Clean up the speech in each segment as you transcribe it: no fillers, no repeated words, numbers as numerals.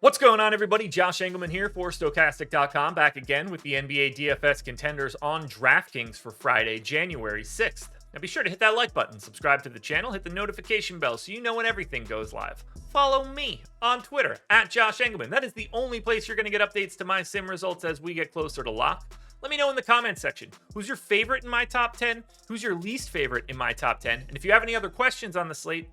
What's going on, everybody? Josh Engleman here for Stokastic.com, back again with the NBA DFS contenders on DraftKings for Friday, January 6th. Now be sure to hit that like button, subscribe to the channel, hit the notification bell so you know when everything goes live. Follow me on Twitter, @Josh Engleman. That is the only place you're going to get updates to my sim results as we get closer to lock. Let me know in the comments section, who's your favorite in my top 10? Who's your least favorite in my top 10? And if you have any other questions on the slate,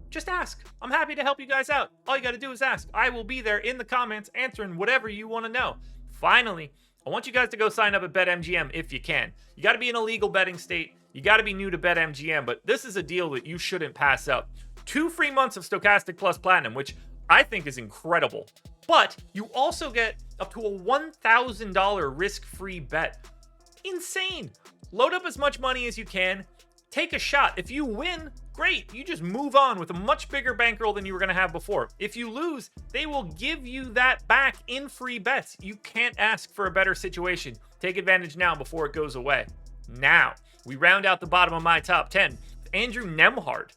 just ask. I'm happy to help you guys out. All you got to do is ask. I will be there in the comments answering whatever you want to know. Finally, I want you guys to go sign up at BetMGM if you can. You got to be in a legal betting state. You got to be new to BetMGM, but this is a deal that you shouldn't pass up. 2 free months of Stokastic Plus Platinum, which I think is incredible. But you also get up to a $1,000 risk-free bet. Insane. Load up as much money as you can. Take a shot. If you win, great. You just move on with a much bigger bankroll than you were going to have before. If you lose, they will give you that back in free bets. You can't ask for a better situation. Take advantage now before it goes away. Now, we round out the bottom of my top 10. Andrew Nembhard.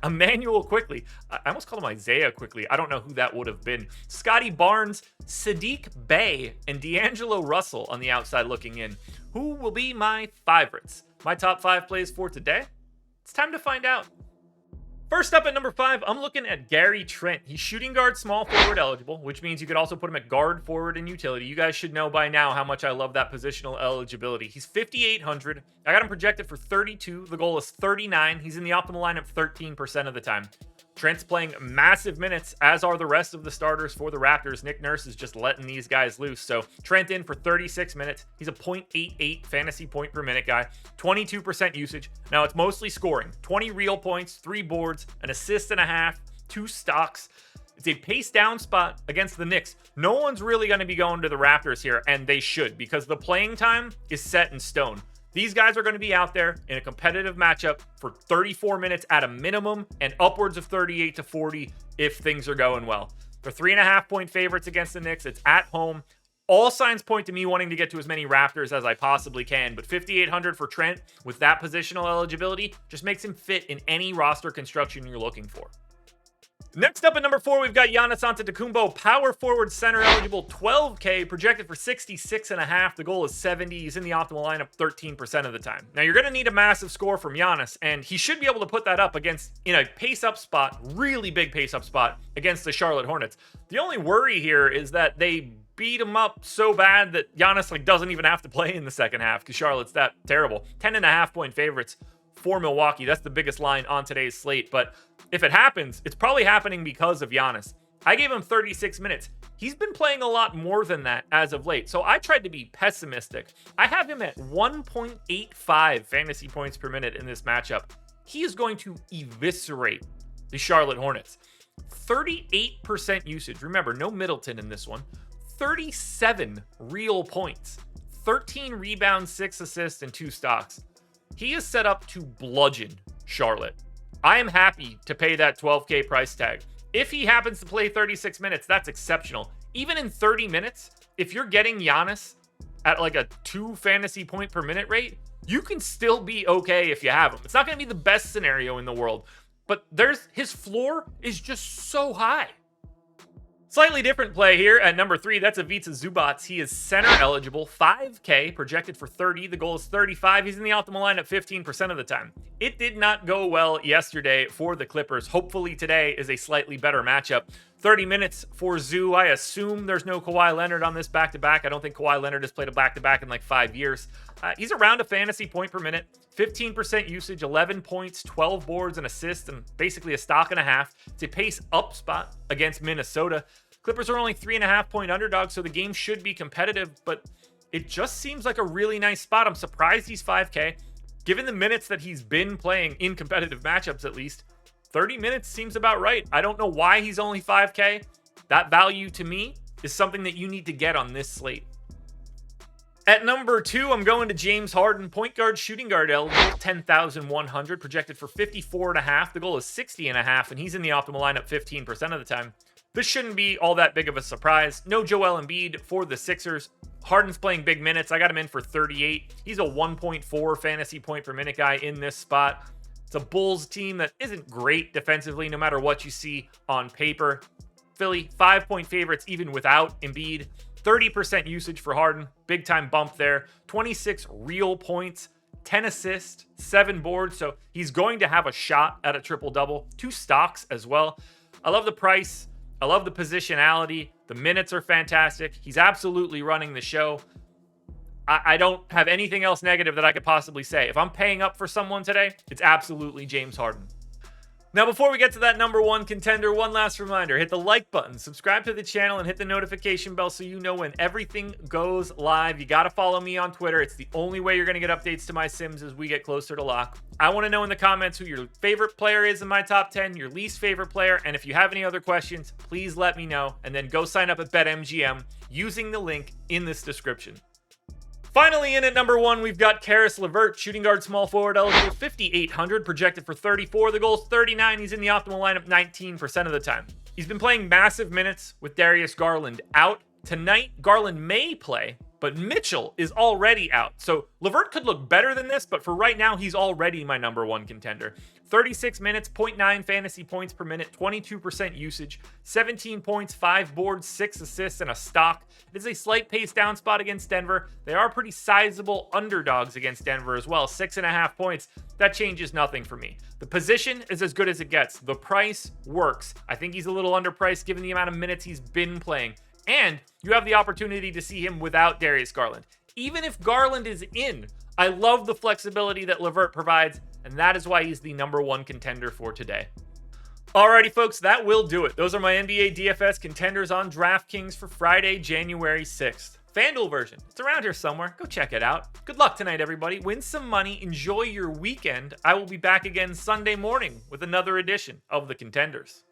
Emmanuel Quickly. I almost called him Isaiah Quickly. I don't know who that would have been. Scotty Barnes, Sadiq Bey, and D'Angelo Russell on the outside looking in. Who will be my favorites? My top 5 plays for today? It's time to find out. First up at number 5, I'm looking at Gary Trent. He's shooting guard, small forward eligible, which means you could also put him at guard, forward, and utility. You guys should know by now how much I love that positional eligibility. He's 5,800. I got him projected for 32. The goal is 39. He's in the optimal lineup 13% of the time. Trent's playing massive minutes, as are the rest of the starters for the Raptors. Nick Nurse is just letting these guys loose. So Trent in for 36 minutes. He's a .88 fantasy point per minute guy, 22% usage. Now it's mostly scoring, 20 real points, 3 boards, an assist and a half, 2 stocks. It's a pace down spot against the Knicks. No one's really going to be going to the Raptors here, and they should, because the playing time is set in stone. These guys are going to be out there in a competitive matchup for 34 minutes at a minimum and upwards of 38 to 40 if things are going well. They're 3.5-point favorites against the Knicks. It's at home. All signs point to me wanting to get to as many Raptors as I possibly can, but 5,800 for Trent with that positional eligibility just makes him fit in any roster construction you're looking for. Next up at number 4, we've got GIANNIS ANTETOKOUNMPO, power forward center eligible, 12K, projected for 66.5. The goal is 70. He's in the optimal lineup 13% of the time. Now, you're going to need a massive score from Giannis, and he should be able to put that up against, in a pace-up spot, really big pace-up spot against the Charlotte Hornets. The only worry here is that they beat him up so bad that Giannis doesn't even have to play in the second half because Charlotte's that terrible. 10.5-point favorites for Milwaukee. That's the biggest line on today's slate, but if it happens, it's probably happening because of Giannis. I gave him 36 minutes. He's been playing a lot more than that as of late, so I tried to be pessimistic. I have him at 1.85 fantasy points per minute in this matchup. He is going to eviscerate the Charlotte Hornets. 38% usage. Remember, no Middleton in this one. 37 real points. 13 rebounds, 6 assists, and 2 stocks. He is set up to bludgeon Charlotte. I am happy to pay that 12K price tag. If he happens to play 36 minutes, that's exceptional. Even in 30 minutes, if you're getting Giannis at a 2 fantasy point per minute rate, you can still be okay if you have him. It's not going to be the best scenario in the world, but his floor is just so high. Slightly different play here at number 3. That's Ivica ZUBAC. He is center eligible, 5K, projected for 30. The goal is 35. He's in the optimal lineup 15% of the time. It did not go well yesterday for the Clippers. Hopefully today is a slightly better matchup. 30 minutes for Zoo. I assume there's no Kawhi Leonard on this back-to-back. I don't think Kawhi Leonard has played a back-to-back in 5 years. He's around a fantasy point per minute, 15% usage, 11 points, 12 boards, and assists, and basically a stock and a half. It's a pace-up spot against Minnesota. Clippers are only 3.5-point underdogs, so the game should be competitive, but it just seems like a really nice spot. I'm surprised he's 5K. Given the minutes that he's been playing in competitive matchups, at least, 30 minutes seems about right. I don't know why he's only 5K. That value, to me, is something that you need to get on this slate. At number 2, I'm going to James Harden, point guard, shooting guard eligible, 10,100, projected for 54.5. The goal is 60.5, and he's in the optimal lineup 15% of the time. This shouldn't be all that big of a surprise. No Joel Embiid for the Sixers. Harden's playing big minutes. I got him in for 38. He's a 1.4 fantasy point per minute guy in this spot. It's a Bulls team that isn't great defensively, no matter what you see on paper. Philly, 5-point favorites even without Embiid. 30% usage for Harden, big time bump there. 26 real points, 10 assists, 7 boards. So he's going to have a shot at a triple-double. 2 stocks as well. I love the price. I love the positionality. The minutes are fantastic. He's absolutely running the show. I don't have anything else negative that I could possibly say. If I'm paying up for someone today, it's absolutely James Harden. Now, before we get to that number 1 contender, one last reminder. Hit the like button, subscribe to the channel, and hit the notification bell so you know when everything goes live. You got to follow me on Twitter. It's the only way you're going to get updates to my Sims as we get closer to lock. I want to know in the comments who your favorite player is in my top 10, your least favorite player, and if you have any other questions, please let me know. And then go sign up at BetMGM using the link in this description. Finally, in at number 1, we've got CARIS LEVERT, shooting guard, small forward, eligible, 5,800, projected for 34. The goal's 39. He's in the optimal lineup 19% of the time. He's been playing massive minutes with Darius Garland out. Tonight, Garland may play, but Mitchell is already out. So LEVERT could look better than this, but for right now, he's already my number 1 contender. 36 minutes, 0.9 fantasy points per minute, 22% usage, 17 points, 5 boards, 6 assists, and a stock. It is a slight pace down spot against Denver. They are pretty sizable underdogs against Denver as well, 6.5 points. That changes nothing for me. The position is as good as it gets. The price works. I think he's a little underpriced given the amount of minutes he's been playing. And you have the opportunity to see him without Darius Garland. Even if Garland is in, I love the flexibility that LEVERT provides, and that is why he's the number 1 contender for today. Alrighty, folks, that will do it. Those are my NBA DFS contenders on DraftKings for Friday, January 6th. FanDuel version, it's around here somewhere. Go check it out. Good luck tonight, everybody. Win some money. Enjoy your weekend. I will be back again Sunday morning with another edition of the Contenders.